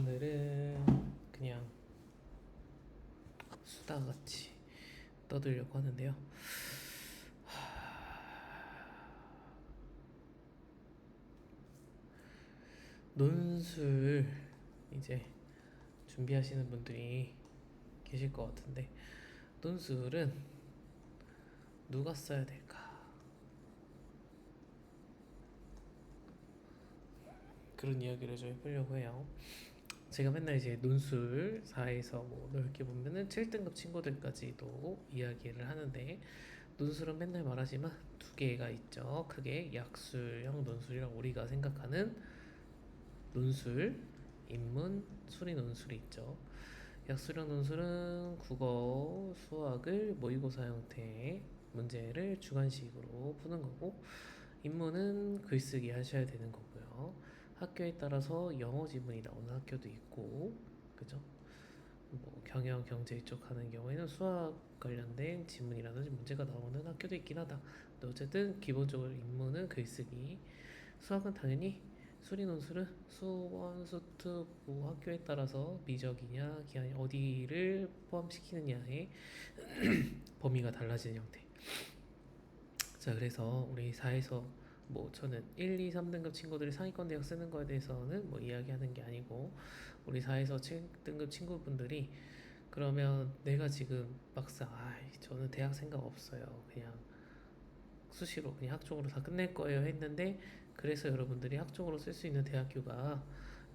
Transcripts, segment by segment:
오늘은 그냥 수다같이 떠들려고 하는데요. 논술 이제 준비하시는 분들이 계실 것 같은데, 논술은 누가 써야 될까? 그런 이야기를 좀 해보려고 해요. 제가 맨날 이제 논술사에서 뭐 넓게 보면은 7등급 친구들까지도 이야기를 하는데, 논술은 맨날 말하지만 두 개가 있죠. 크게 약술형 논술이랑 우리가 생각하는 논술, 인문, 수리 논술이 있죠. 약술형 논술은 국어, 수학을 모의고사 형태의 문제를 주관식으로 푸는 거고, 인문은 글쓰기 하셔야 되는 거고요. 학교에 따라서 영어 지문이 나오는 학교도 있고, 그죠? 뭐 경영, 경제 이쪽 하는 경우에는 수학 관련된 지문이라든지 문제가 나오는 학교도 있긴 하다. 근데 어쨌든 기본적으로 인문은 글쓰기, 수학은 당연히 수리 논술은 수원, 수특, 뭐 학교에 따라서 미적이냐, 기하냐, 어디를 포함시키느냐의 범위가 달라지는 형태. 자, 그래서 우리 4에서 뭐 저는 1, 2, 3등급 친구들이 상위권 대학 쓰는 거에 대해서는 뭐 이야기하는 게 아니고, 우리 4에서 7등급 친구분들이 그러면 내가 지금 막상 저는 대학 생각 없어요, 그냥 수시로 그냥 학종으로 다 끝낼 거예요 했는데, 그래서 여러분들이 학종으로 쓸 수 있는 대학교가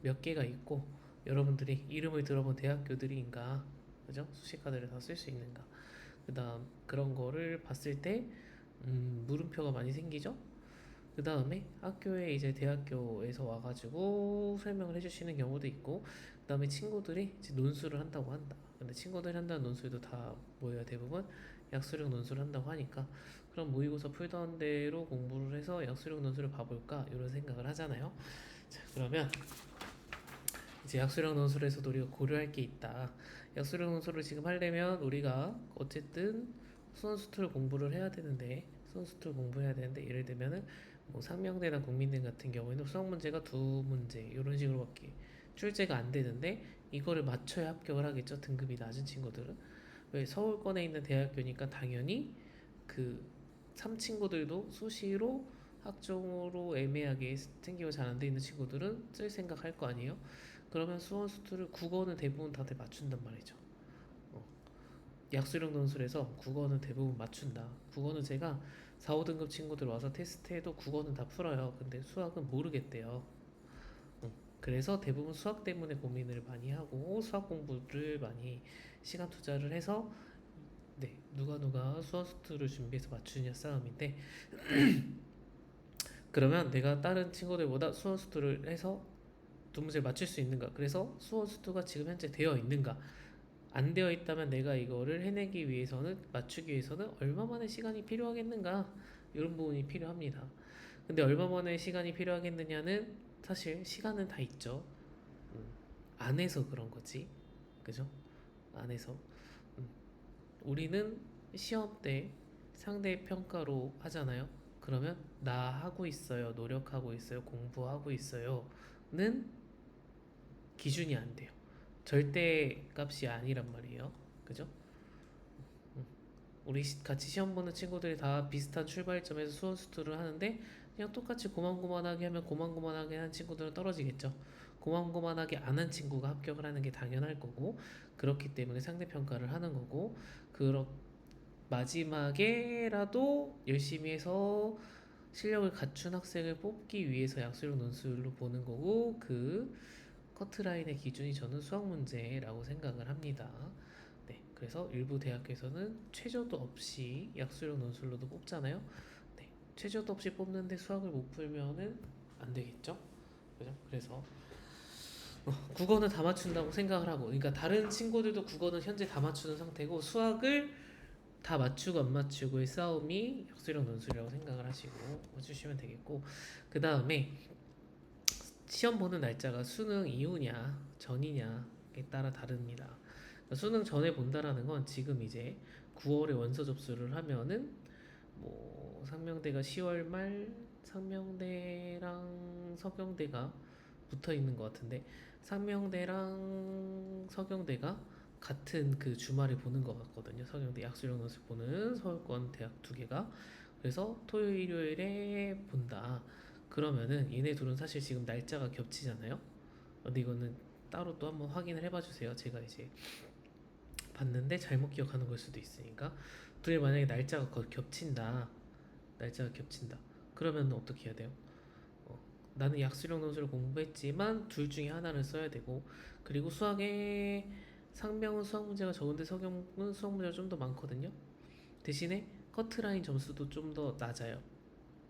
몇 개가 있고, 여러분들이 이름을 들어본 대학교들인가, 그죠? 수시카드를 다 쓸 수 있는가, 그 다음 그런 거를 봤을 때 물음표가 많이 생기죠. 그 다음에 학교에 이제 대학교에서 와가지고 설명을 해주시는 경우도 있고, 그 다음에 친구들이 이제 논술을 한다고 한다. 근데 친구들이 한다는 논술도 다 뭐예요? 대부분 약수령 논술을 한다고 하니까, 그럼 모의고사 풀던 대로 공부를 해서 약수령 논술을 봐볼까, 이런 생각을 하잖아요. 자, 그러면 이제 약수령 논술에서도 우리가 고려할 게 있다. 약수령 논술을 지금 하려면 우리가 어쨌든 수원수투를 공부를 해야 되는데, 수원수투를 공부해야 되는데, 예를 들면은 뭐 상명대나 국민대 같은 경우에는 수학 문제가 두 문제 이런 식으로밖에 출제가 안 되는데, 이거를 맞춰야 합격을 하겠죠, 등급이 낮은 친구들은. 왜? 서울권에 있는 대학교니까 당연히 그 3친구들도 수시로 학종으로 애매하게 생기고 잘 안 돼 있는 친구들은 쓸 생각할 거 아니에요. 그러면 수원 수투를 국어는 대부분 다들 맞춘단 말이죠. 어. 약수령 논술에서 국어는 대부분 맞춘다. 국어는 제가 4, 5등급 친구들 와서 테스트해도 국어는 다 풀어요. 근데 수학은 모르겠대요. 그래서 대부분 수학 때문에 고민을 많이 하고 수학 공부를 많이 시간 투자를 해서, 네, 누가 수원 수투를 준비해서 맞추냐 싸움인데, 그러면 내가 다른 친구들보다 수원 수투를 해서 두 문제를 맞출 수 있는가? 그래서 수원 수투가 지금 현재 되어 있는가? 안 되어 있다면 내가 이거를 해내기 위해서는, 맞추기 위해서는 얼마만의 시간이 필요하겠는가? 이런 부분이 필요합니다. 근데 얼마만의 시간이 필요하겠느냐는 사실 시간은 다 있죠. 안 해서 그런 거지. 그죠? 안 해서. 음. 우리는 시험 때 상대 평가로 하잖아요. 그러면 나 하고 있어요, 노력하고 있어요, 공부하고 있어요는 기준이 안 돼요. 절대 값이 아니란 말이에요. 그죠? 우리 같이 시험 보는 친구들이 다 비슷한 출발점에서 수원수투를 하는데, 그냥 똑같이 고만고만하게 하면 고만고만하게 한 친구들은 떨어지겠죠. 고만고만하게 안 한 친구가 합격을 하는 게 당연할 거고, 그렇기 때문에 상대평가를 하는 거고, 그렇 마지막에라도 열심히 해서 실력을 갖춘 학생을 뽑기 위해서 약수령 논술로 보는 거고, 그 커트라인의 기준이 저는 수학 문제라고 생각을 합니다. 네, 그래서 일부 대학교에서는 최저도 없이 약수령 논술로도 뽑잖아요. 네, 최저도 없이 뽑는데 수학을 못 풀면은 안 되겠죠? 그죠? 그래서 국어는 다 맞춘다고 생각을 하고, 그러니까 다른 친구들도 국어는 현재 다 맞추는 상태고, 수학을 다 맞추고 안 맞추고의 싸움이 약수령 논술이라고 생각을 하시고 해주시면 되겠고, 그 다음에 시험 보는 날짜가 수능 이후냐 전이냐에 따라 다릅니다. 그러니까 수능 전에 본다라는 건 지금 이제 9월에 원서 접수를 하면은 뭐 상명대가 10월 말, 상명대랑 서경대가 붙어 있는 것 같은데 상명대랑 서경대가 같은 그 주말에 보는 것 같거든요. 서경대 약수령 논술 보는 서울권 대학 두 개가. 그래서 토요일 일요일에 본다. 그러면은 얘네 둘은 사실 지금 날짜가 겹치잖아요. 근데 이거는 따로 또 한번 확인을 해봐 주세요. 제가 이제 봤는데 잘못 기억하는 걸 수도 있으니까. 둘이 만약에 날짜가 겹친다. 날짜가 겹친다. 그러면 어떻게 해야 돼요? 어, 나는 약수령 논술을 공부했지만 둘 중에 하나를 써야 되고, 그리고 수학에 상명은 수학 문제가 적은데 서경은 수학 문제가 좀 더 많거든요. 대신에 커트라인 점수도 좀 더 낮아요.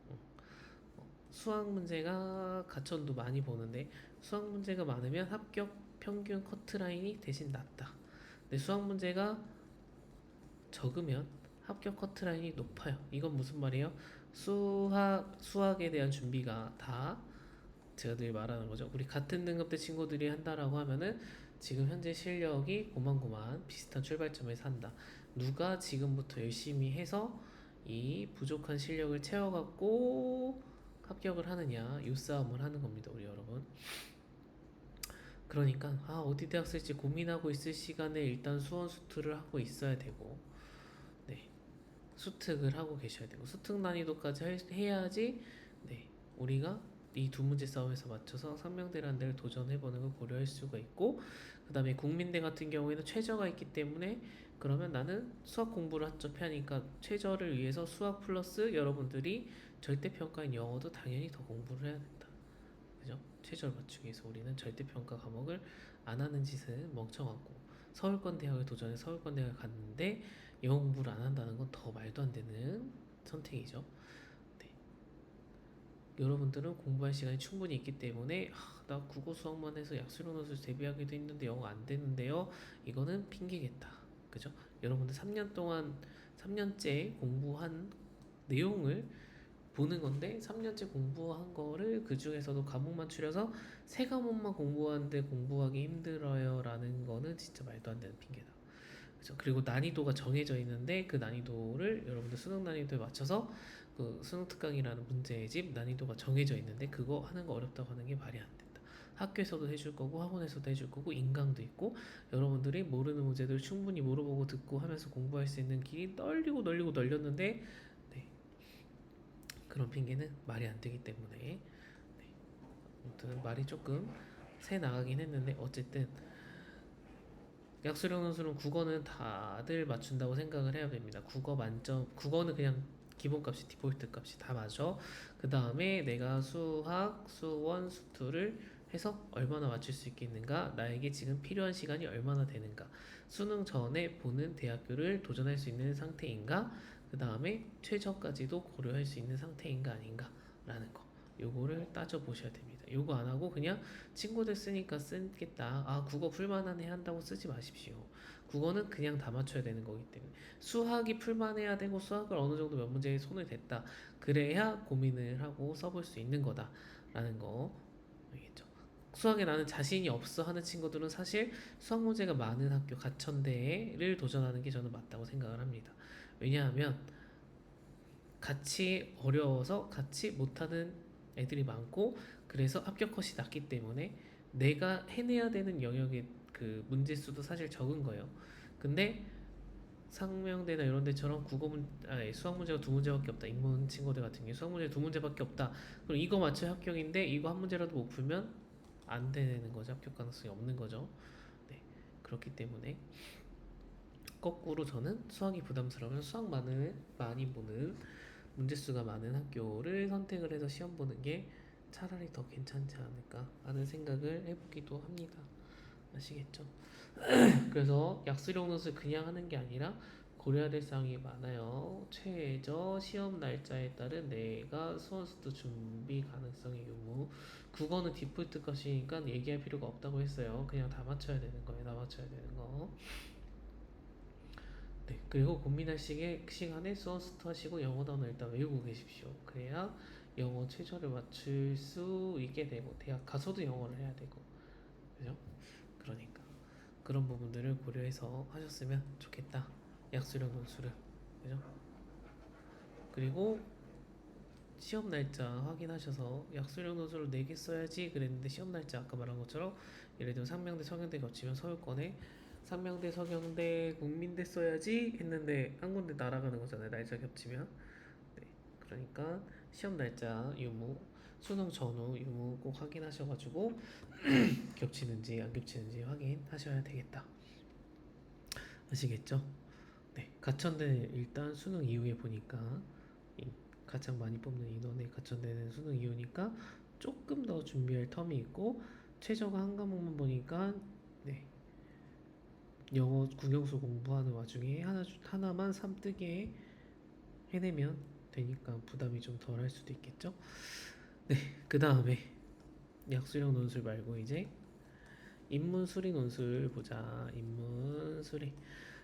어, 수학 문제가 가천도 많이 보는데 수학 문제가 많으면 합격 평균 커트라인이 대신 낮다. 근데 수학 문제가 적으면 합격 커트라인이 높아요. 이건 무슨 말이에요? 수학에 대한 준비가 다 제가 늘 말하는 거죠. 우리 같은 등급대 친구들이 한다라고 하면은 지금 현재 실력이 고만고만 비슷한 출발점에서 한다. 누가 지금부터 열심히 해서 이 부족한 실력을 채워갖고 합격을 하느냐, 이 싸움을 하는 겁니다, 우리 여러분. 그러니까 어디 대학 쓸지 고민하고 있을 시간에 일단 수원 수투를 하고 있어야 되고, 네, 수특을 하고 계셔야 되고 수특 난이도까지 해야지 네, 우리가 이 두 문제 싸움에서 맞춰서 상명대라는 데를 도전해보는 걸 고려할 수가 있고, 그 다음에 국민대 같은 경우에는 최저가 있기 때문에 그러면 나는 수학 공부를 한점 하니까 최저를 위해서 수학 플러스 여러분들이 절대평가인 영어도 당연히 더 공부를 해야 된다. 그죠? 최저를 맞추기 위해서 우리는 절대평가 과목을 안 하는 짓은 멍청하고, 서울권 대학을 도전해 서울권 대학을 갔는데 영어 공부를 안 한다는 건 더 말도 안 되는 선택이죠. 네. 여러분들은 공부할 시간이 충분히 있기 때문에 나 국어 수학만 해서 약수령 논술 대비하기도 했는데 영어 안 되는데요. 이거는 핑계겠다. 그죠? 여러분들 3년 동안 3년째 공부한 내용을 보는 건데 3년째 공부한 거를 그 중에서도 과목만 추려서 세 과목만 공부하는데 공부하기 힘들어요라는 거는 진짜 말도 안 되는 핑계다. 그죠? 그리고 난이도가 정해져 있는데 그 난이도를 여러분들 수능 난이도에 맞춰서 그 수능 특강이라는 문제집 난이도가 정해져 있는데 그거 하는 거 어렵다고 하는 게 말이 안 된다. 학교에서도 해줄 거고 학원에서도 해줄 거고 인강도 있고 여러분들이 모르는 문제들 충분히 물어보고 듣고 하면서 공부할 수 있는 길이 널리고 널리고 널렸는데 네, 그런 핑계는 말이 안 되기 때문에 네, 아무튼 말이 조금 새 나가긴 했는데 어쨌든 약수령 논술은 국어는 다들 맞춘다고 생각을 해야 됩니다. 국어 만점, 국어는 그냥 기본값이 디폴트 값이 다 맞아. 그 다음에 내가 수학, 수원, 수투를 해서 얼마나 맞출 수 있겠는가, 나에게 지금 필요한 시간이 얼마나 되는가, 수능 전에 보는 대학교를 도전할 수 있는 상태인가, 그 다음에 최저까지도 고려할 수 있는 상태인가 아닌가 라는 거, 요거를 따져 보셔야 됩니다. 요거 안 하고 그냥 친구들 쓰니까 쓰겠다. 국어 풀만하네 한다고 쓰지 마십시오. 국어는 그냥 다 맞춰야 되는 거기 때문에 수학이 풀만해야 되고 수학을 어느 정도 몇 문제에 손을 댔다. 그래야 고민을 하고 써볼 수 있는 거다라는 거 알겠죠? 수학에 나는 자신이 없어 하는 친구들은 사실 수학 문제가 많은 학교 가천대를 도전하는 게 저는 맞다고 생각을 합니다. 왜냐하면 같이 어려워서 같이 못하는 애들이 많고 그래서 합격 컷이 낮기 때문에 내가 해내야 되는 영역의 그 문제 수도 사실 적은 거예요. 근데 상명대나 이런 데처럼 수학 문제가 두 문제밖에 없다. 인문 친구들 같은 경우 수학 문제 두 문제밖에 없다. 그럼 이거 맞춰야 합격인데 이거 한 문제라도 못 풀면 안 되는 거죠. 합격 가능성이 없는 거죠. 네. 그렇기 때문에 거꾸로 저는 수학이 부담스러우면 많이 보는 문제수가 많은 학교를 선택을 해서 시험 보는 게 차라리 더 괜찮지 않을까 하는 생각을 해보기도 합니다. 아시겠죠? 그래서 약수령 논술 그냥 하는 게 아니라 고려해야 될 사항이 많아요. 최저 시험 날짜에 따른 내가 수원수도 준비 가능성의 유무. 국어는 디폴트 값이니까 얘기할 필요가 없다고 했어요. 그냥 다 맞춰야 되는 거예요. 다 맞춰야 되는 거. 네, 그리고 고민할 시간에 수어스터 하시고 영어 단어 일단 외우고 계십시오. 그래야 영어 최저를 맞출 수 있게 되고 대학 가서도 영어를 해야 되고 그죠? 그러니까 그런 부분들을 고려해서 하셨으면 좋겠다. 약수령 논술을 그죠? 그리고 시험 날짜 확인하셔서 약수령 논술을 4개 써야지 그랬는데 시험 날짜 아까 말한 것처럼 예를 들면 상명대 서경대 겹치면 서울권에 상명대 서경대 국민대 써야지 했는데 한 군데 날아가는 거잖아요. 날짜 겹치면. 네. 그러니까 시험 날짜 유무 수능 전후 유무 꼭 확인하셔가지고 겹치는지 안 겹치는지 확인하셔야 되겠다. 아시겠죠? 네. 가천대 일단 수능 이후에 보니까 가장 많이 뽑는 인원의 가천대는 수능 이후니까 조금 더 준비할 텀이 있고 최저가 한 과목만 보니까 네. 영어 국영수 공부하는 와중에 하나만 3뜨기에 해내면 되니까 부담이 좀 덜 할 수도 있겠죠? 네. 그 다음에 약수령 논술 말고 이제 인문수리 논술 보자. 인문수리.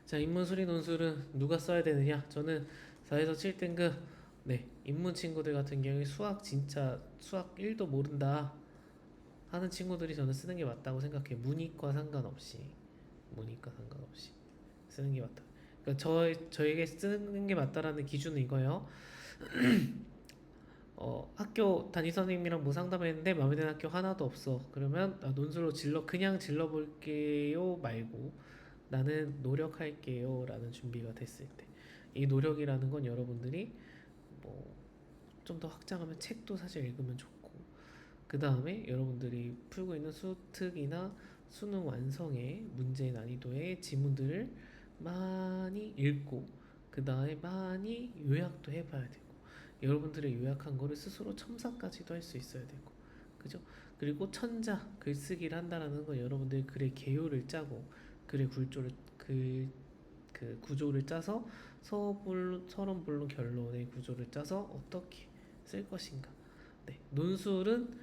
자, 인문수리 논술은 누가 써야 되느냐? 저는 4에서 7등급 네, 인문 친구들 같은 경우에 수학 1도 모른다 하는 친구들이 저는 쓰는 게 맞다고 생각해요. 문이과 상관없이 쓰는 게 맞다. 그러니까 저에게 쓰는 게 맞다라는 기준은 이거예요. 학교 담임 선생님이랑 뭐 상담했는데 마음에 드는 학교 하나도 없어. 그러면 논술로 그냥 질러볼게요 말고 나는 노력할게요 라는 준비가 됐을 때 이 노력이라는 건 여러분들이 뭐 좀 더 확장하면 책도 사실 읽으면 좋고 그 다음에 여러분들이 풀고 있는 수특이나 수능 완성의 문제 난이도의 지문들을 많이 읽고 그 다음에 많이 요약도 해봐야 되고 여러분들의 요약한 거를 스스로 첨삭까지도 할 수 있어야 되고 그죠? 그리고 천자 글쓰기를 한다라는 건 여러분들이 글의 개요를 짜고 글의 그 구조를 짜서 서론 본론 결론의 구조를 짜서 어떻게 쓸 것인가. 네, 논술은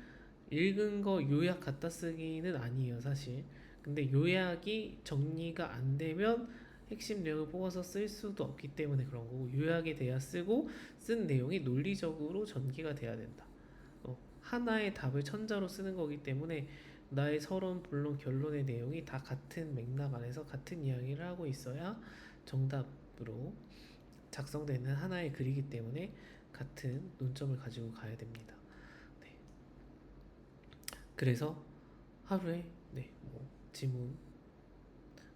읽은 거 요약 갖다 쓰기는 아니에요, 사실. 근데 요약이 정리가 안 되면 핵심 내용을 뽑아서 쓸 수도 없기 때문에 그런 거고 요약이 돼야 쓰고 쓴 내용이 논리적으로 전개가 돼야 된다. 하나의 답을 천자로 쓰는 거기 때문에 나의 서론, 본론, 결론의 내용이 다 같은 맥락 안에서 같은 이야기를 하고 있어야 정답으로 작성되는 하나의 글이기 때문에 같은 논점을 가지고 가야 됩니다. 네. 그래서 하루에 뭐 지문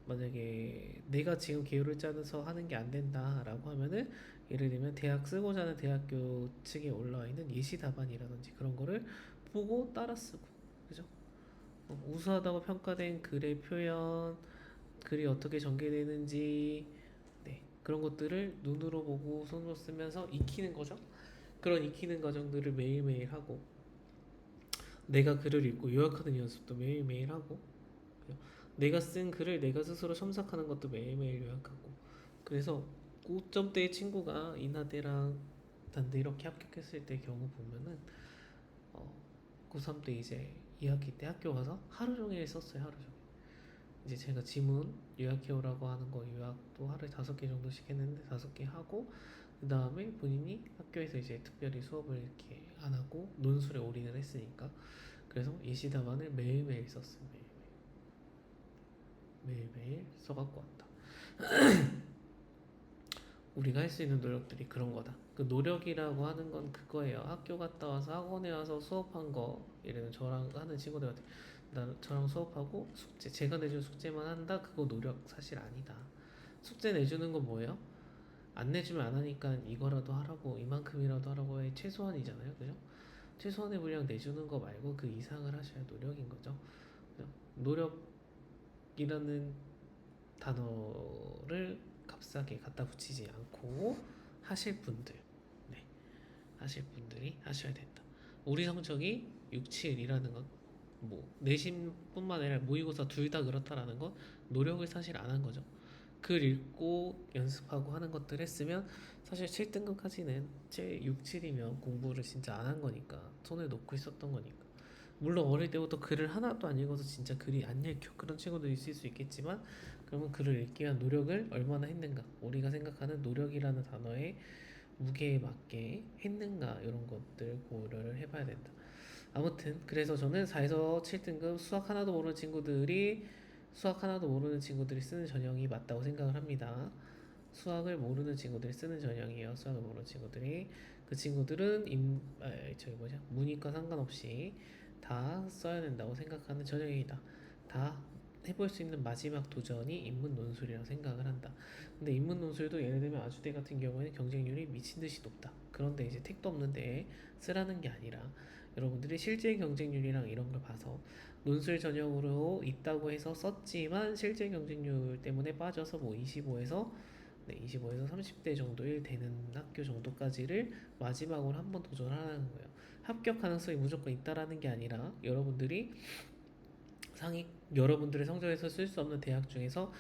만약에 내가 지금 개요를 짜서 하는 게 안 된다라고 하면은 예를 들면 대학 쓰고자 하는 대학교 측에 올라와 있는 예시 답안이라든지 그런 거를 보고 따라 쓰고 그죠? 우수하다고 평가된 글의 표현, 글이 어떻게 전개되는지 그런 것들을 눈으로 보고 손으로 쓰면서 익히는 거죠. 그런 익히는 과정들을 매일매일 하고 내가 글을 읽고 요약하는 연습도 매일매일 하고 내가 쓴 글을 내가 스스로 첨삭하는 것도 매일매일 요약하고 그래서 5점대의 친구가 인하대랑 단대 이렇게 합격했을 때 경우 보면은 고3 때 이제 2학기 때 학교 가서 하루 종일 썼어요. 하루 종일. 이제 제가 지문 요약해오라고 하는 거 요약도 하루에 5개 정도씩 했는데 5개 하고 그 다음에 본인이 학교에서 이제 특별히 수업을 이렇게 안 하고 논술에 올인을 했으니까 그래서 예시 답안을 매일매일 썼어요. 매일매일 써갖고 왔다. 우리가 할 수 있는 노력들이 그런 거다. 그 노력이라고 하는 건 그거예요. 학교 갔다 와서 학원에 와서 수업한 거 예를 들면 저랑 하는 친구들 같은 저랑 수업하고 숙제 제가 내준 숙제만 한다 그거 노력 사실 아니다. 숙제 내주는 건 뭐예요? 안 내주면 안 하니까 이거라도 하라고 이만큼이라도 하라고의 최소한이잖아요. 그죠? 최소한의 분량 내주는 거 말고 그 이상을 하셔야 노력인 거죠. 그죠? 노력이라는 단어를 값싸게 갖다 붙이지 않고 하실 분들 하실 분들이 하셔야 된다. 우리 성적이 6, 7이라는 건 뭐 내신뿐만 아니라 모의고사 둘 다 그렇다라는 건 노력을 사실 안 한 거죠. 글 읽고 연습하고 하는 것들 했으면 사실 7등급까지는 6, 7이면 공부를 진짜 안 한 거니까 손을 놓고 있었던 거니까 물론 어릴 때부터 글을 하나도 안 읽어서 진짜 글이 안 읽혀 그런 친구도 있을 수 있겠지만 그러면 글을 읽기 위한 노력을 얼마나 했는가 우리가 생각하는 노력이라는 단어의 무게에 맞게 했는가 이런 것들 고려를 해봐야 된다. 아무튼 그래서 저는 4에서 7등급 수학 하나도 모르는 친구들이 쓰는 전형이 맞다고 생각을 합니다. 수학을 모르는 친구들이 쓰는 전형이에요. 수학을 모르는 친구들이 그 친구들은 저기 뭐냐 문이과 상관없이 다 써야 된다고 생각하는 전형이다. 다 해볼 수 있는 마지막 도전이 인문 논술이라고 생각을 한다. 근데 인문 논술도 예를 들면 아주대 같은 경우에는 경쟁률이 미친 듯이 높다. 그런데 이제 택도 없는데 쓰라는 게 아니라 여러분들이 실제 경쟁률이랑 이런 걸 봐서 논술 전형으로 있다고 해서 썼지만 실제 경쟁률 때문에 빠져서 뭐 25에서 30대 정도일 되는 학교 정도까지를 마지막으로 한번 도전하는 거예요. 합격 가능성이 무조건 있다라는 게 아니라 여러분들의 성적에서 쓸 수 없는 대학 중에서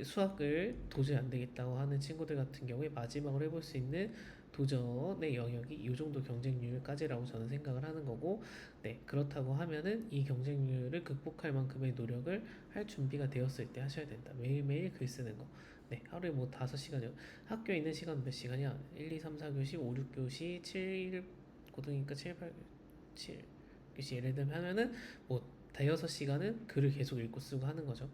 수학을 도저히 안 되겠다고 하는 친구들 같은 경우에 마지막으로 해볼 수 있는 도전의 영역이 이 정도 경쟁률까지라고 저는 생각을 하는 거고, 네, 그렇다고 하면은 이 경쟁률을 극복할 만큼의 노력을 할 준비가 되었을 때 하셔야 된다. 매일매일 글 쓰는 거. 네, 하루에 뭐 5시간이요. 학교에 있는 시간 몇 시간이야? 1, 2, 3, 4교시, 5, 6교시, 7, 고등이니까 7, 8, 7교시 예를 들면 하면은 뭐 대여섯 시간은 글을 계속 읽고 쓰고 하는 거죠.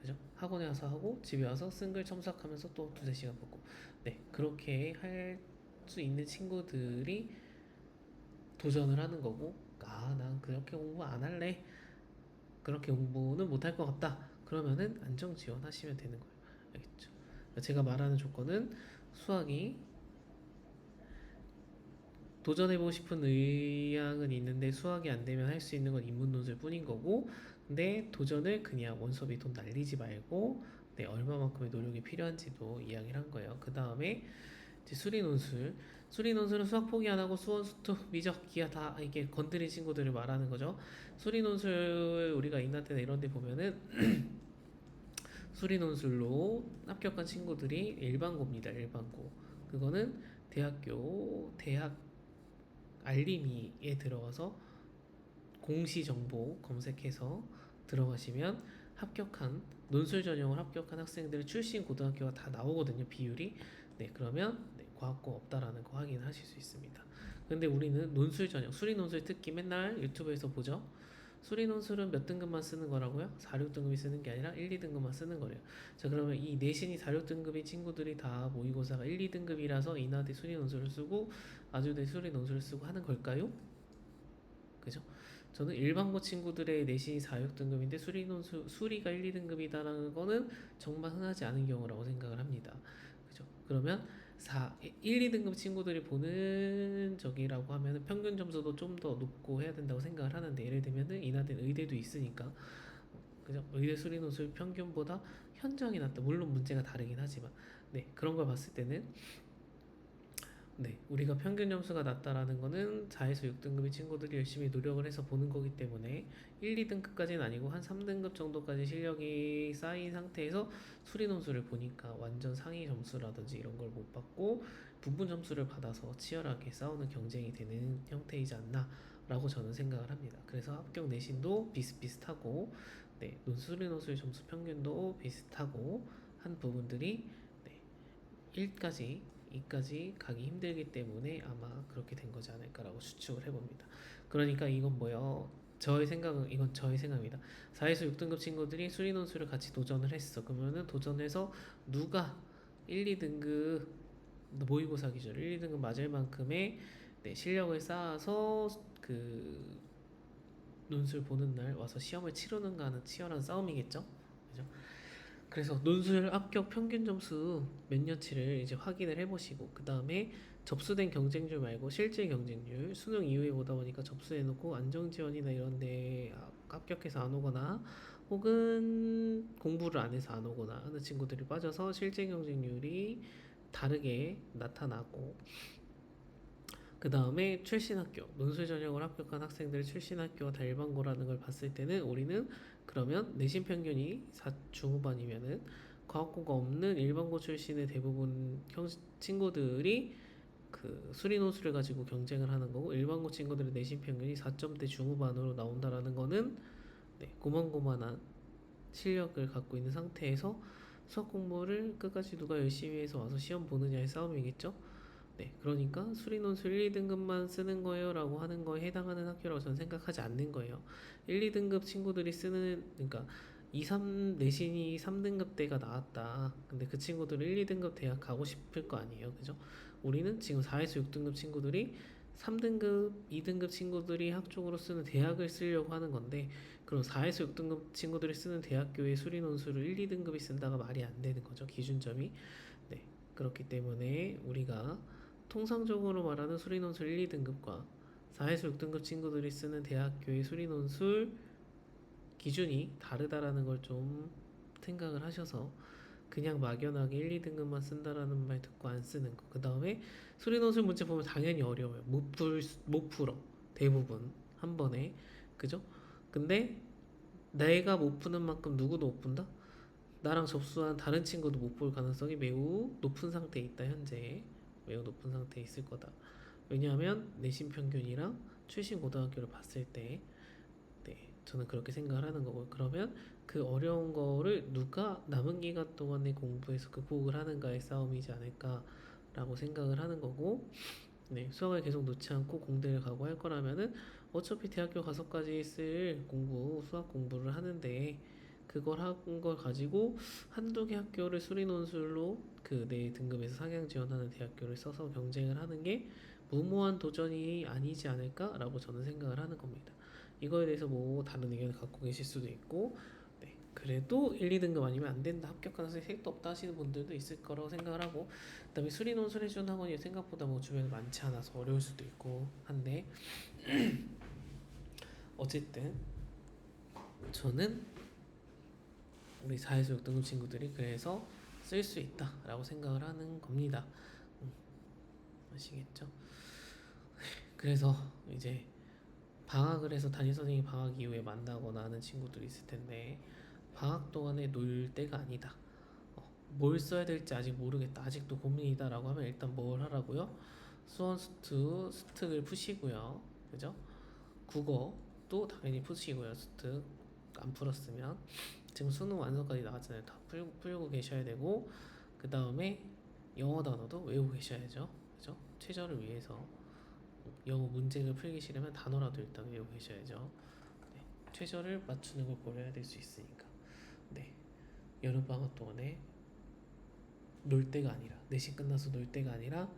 그죠? 학원에 와서 하고 집에 와서 쓴 글 첨삭하면서 또 두세 시간 보고. 네, 그렇게 할 수 있는 친구들이 도전을 하는 거고, 난 그렇게 공부 안 할래. 그렇게 공부는 못 할 것 같다. 그러면은 안정 지원하시면 되는 거예요. 알겠죠? 제가 말하는 조건은 수학이 도전해보고 싶은 의향은 있는데 수학이 안 되면 할 수 있는 건 인문 논술 뿐인 거고, 근데 도전을 그냥 원서비 돈 날리지 말고, 네, 얼마만큼의 노력이 필요한지도 이야기를 한 거예요. 그 다음에 이제 수리 논술. 수리 논술은 수학 포기 안 하고 수원, 수투, 미적, 기하 다 이게 건드린 친구들을 말하는 거죠. 수리 논술 우리가 인하대나 이런 데 보면은 수리 논술로 합격한 친구들이 일반고입니다. 일반고. 그거는 대학 알림이에 들어가서 공시 정보 검색해서 들어가시면 합격한 논술 전형을 합격한 학생들의 출신 고등학교가 다 나오거든요. 비율이. 네, 그러면 네, 과학고 없다라는 거 확인하실 수 있습니다. 근데 우리는 논술 전형, 수리 논술 특기 맨날 유튜브에서 보죠. 수리 논술은 몇 등급만 쓰는 거라고요? 4, 6등급이 쓰는 게 아니라 1, 2등급만 쓰는 거래요. 자, 그러면 이 내신이 4, 6등급인 친구들이 다 모의고사가 1, 2등급이라서 인하대 수리 논술을 쓰고 아주대 수리 논술을 쓰고 하는 걸까요? 그죠? 저는 일반고 친구들의 내신이 4, 6등급인데 수리가 1, 2등급이다라는 거는 정말 흔하지 않은 경우라고 생각을 합니다. 그죠? 그러면 1, 2등급 친구들이 보는 적이라고 하면 평균 점수도 좀 더 높고 해야 된다고 생각을 하는데, 예를 들면은 인하대는 의대도 있으니까, 그죠? 의대 수리 논술 평균보다 현저하게 낮다. 물론 문제가 다르긴 하지만, 네, 그런 걸 봤을 때는, 네, 우리가 평균 점수가 낮다라는 거는 4에서 6등급의 친구들이 열심히 노력을 해서 보는 거기 때문에 1, 2등급까지는 아니고 한 3등급 정도까지 실력이 쌓인 상태에서 수리 논술을 보니까 완전 상위 점수라든지 이런 걸 못 받고 부분 점수를 받아서 치열하게 싸우는 경쟁이 되는 형태이지 않나 라고 저는 생각을 합니다. 그래서 합격 내신도 비슷비슷하고, 네, 수리 논술 점수 평균도 비슷하고 한 부분들이, 네, 1까지 2까지 가기 힘들기 때문에 아마 그렇게 된 거지 않을까라고 추측을 해봅니다. 그러니까 이건 뭐예요? 이건 저의 생각입니다. 4에서 6등급 친구들이 수리 논술을 같이 도전을 했어. 그러면은 도전해서 누가 1, 2등급 모의고사 기준 1, 2등급 맞을 만큼의, 네, 실력을 쌓아서 그 논술 보는 날 와서 시험을 치르는가 하는 치열한 싸움이겠죠. 그죠? 그래서 논술 합격 평균 점수 몇 년치를 이제 확인을 해보시고, 그 다음에 접수된 경쟁률 말고 실제 경쟁률, 수능 이후에 보다 보니까 접수해놓고 안정지원이나 이런데 합격해서 안 오거나 혹은 공부를 안 해서 안 오거나 하는 친구들이 빠져서 실제 경쟁률이 다르게 나타나고, 그 다음에 출신 학교, 논술 전형을 합격한 학생들의 출신 학교가 다 일반고라는 걸 봤을 때는 우리는 그러면 내신 평균이 4 중후반이면은 과학고가 없는 일반고 출신의 대부분 친구들이 그 수리 논술을 가지고 경쟁을 하는 거고, 일반고 친구들의 내신 평균이 4점대 중후반으로 나온다라는 거는, 네, 고만고만한 실력을 갖고 있는 상태에서 수학 공부를 끝까지 누가 열심히 해서 와서 시험 보느냐의 싸움이겠죠. 네, 그러니까 수리논술 1, 2등급만 쓰는 거예요 라고 하는 거에 해당하는 학교라고 저는 생각하지 않는 거예요. 1, 2등급 친구들이 쓰는, 그러니까 2, 3 내신이 3등급 대가 나왔다. 근데 그 친구들은 1, 2등급 대학 가고 싶을 거 아니에요. 그죠? 우리는 지금 4에서 6등급 친구들이 3등급, 2등급 친구들이 학종으로 쓰는 대학을 쓰려고 하는 건데 그럼 4에서 6등급 친구들이 쓰는 대학교의 수리 논술을 1, 2등급이 쓴다가 말이 안 되는 거죠. 기준점이. 네. 그렇기 때문에 우리가 통상적으로 말하는 수리 논술 1, 2등급과 4에서 6등급 친구들이 쓰는 대학교의 수리 논술 기준이 다르다라는 걸 좀 생각을 하셔서 그냥 막연하게 1, 2등급만 쓴다라는 말 듣고 안 쓰는 거. 그 다음에 수리논술 문제 보면 당연히 어려워요. 못 풀어. 대부분. 한 번에. 그죠? 근데 내가 못 푸는 만큼 누구도 못 푼다? 나랑 접수한 다른 친구도 못 볼 가능성이 매우 높은 상태에 있다, 현재. 매우 높은 상태에 있을 거다. 왜냐하면 내신 평균이랑 출신 고등학교를 봤을 때, 네, 저는 그렇게 생각을 하는 거고, 그러면 그 어려운 거를 누가 남은 기간 동안에 공부해서 극복을 하는가의 싸움이지 않을까라고 생각을 하는 거고, 네, 수학을 계속 놓지 않고 공대를 가고 할 거라면은 어차피 대학교 가서까지 쓸 공부, 수학 공부를 하는데 그걸 한 걸 가지고 한두 개 학교를 수리 논술로 그 내 등급에서 상향 지원하는 대학교를 써서 경쟁을 하는 게 무모한 도전이 아니지 않을까라고 저는 생각을 하는 겁니다. 이거에 대해서 뭐 다른 의견을 갖고 계실 수도 있고, 네, 그래도 1, 2등급 아니면 안 된다, 합격 가능성이 택도 없다 하시는 분들도 있을 거라고 생각을 하고, 그다음에 수리 논술 해주는 학원이 생각보다 뭐 주변에 많지 않아서 어려울 수도 있고 한데 어쨌든 저는 우리 4에서 6등급 친구들이 그래서 쓸 수 있다라고 생각을 하는 겁니다. 아시겠죠? 그래서 이제 방학을 해서 담임 선생님이 방학 이후에 만나거나 하는 친구들이 있을 텐데 방학 동안에 놀 때가 아니다. 뭘 써야 될지 아직 모르겠다. 아직도 고민이다라고 하면 일단 뭘 하라고요? 수원 스투 스특을 푸시고요. 그죠? 국어도 당연히 푸시고요. 스특 안 풀었으면 지금 수능 완성까지 나왔잖아요. 다 풀고 계셔야 되고 그 다음에 영어 단어도 외우고 계셔야죠. 그죠? 최저를 위해서 영어 문제를 풀기 싫으면 단어라도 일단 외우고 계셔야죠. 네. 최저를 맞추는 걸 고려해야 될 수 있으니까. 네. 여름방학 동안에 놀 때가 아니라 내신 끝나서 놀 때가 아니라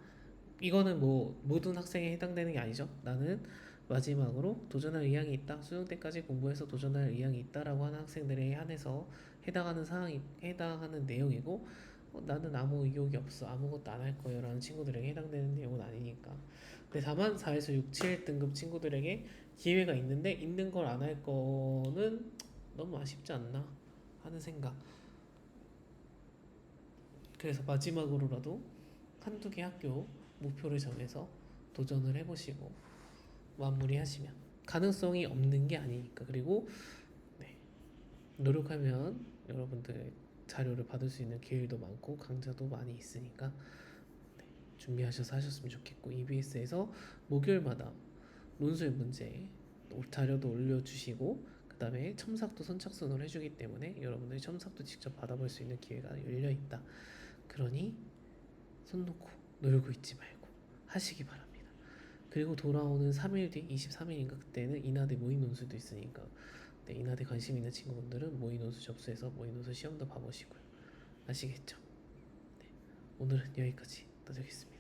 이거는 뭐 모든 학생에 해당되는 게 아니죠. 나는 마지막으로 도전할 의향이 있다. 수능 때까지 공부해서 도전할 의향이 있다라고 하는 학생들에 한해서 해당하는 사항이 해당하는 내용이고 나는 아무 의욕이 없어. 아무것도 안 할 거예요. 라는 친구들에게 해당되는 내용은 아니니까. 근데 다만 4에서 6, 7등급 친구들에게 기회가 있는데 있는 걸 안 할 거는 너무 아쉽지 않나 하는 생각. 그래서 마지막으로라도 한두 개 학교 목표를 정해서 도전을 해보시고 마무리하시면 가능성이 없는 게 아니니까. 그리고 네, 노력하면 여러분들 자료를 받을 수 있는 기회도 많고 강좌도 많이 있으니까 네, 준비하셔서 하셨으면 좋겠고 EBS에서 목요일마다 논술 문제 자료도 올려주시고 그 다음에 첨삭도 선착순으로 해주기 때문에 여러분들이 첨삭도 직접 받아볼 수 있는 기회가 열려있다. 그러니 손 놓고 놀고 있지 말고 하시기 바랍니다. 그리고 돌아오는 3일 뒤 23일인가 그때는 인하대 모의 논술도 있으니까 네, 인하대 관심 있는 친구분들은 모의 논술 접수해서 모의 논술 시험도 봐보시고요. 아시겠죠? 네, 오늘은 여기까지 떠들겠습니다.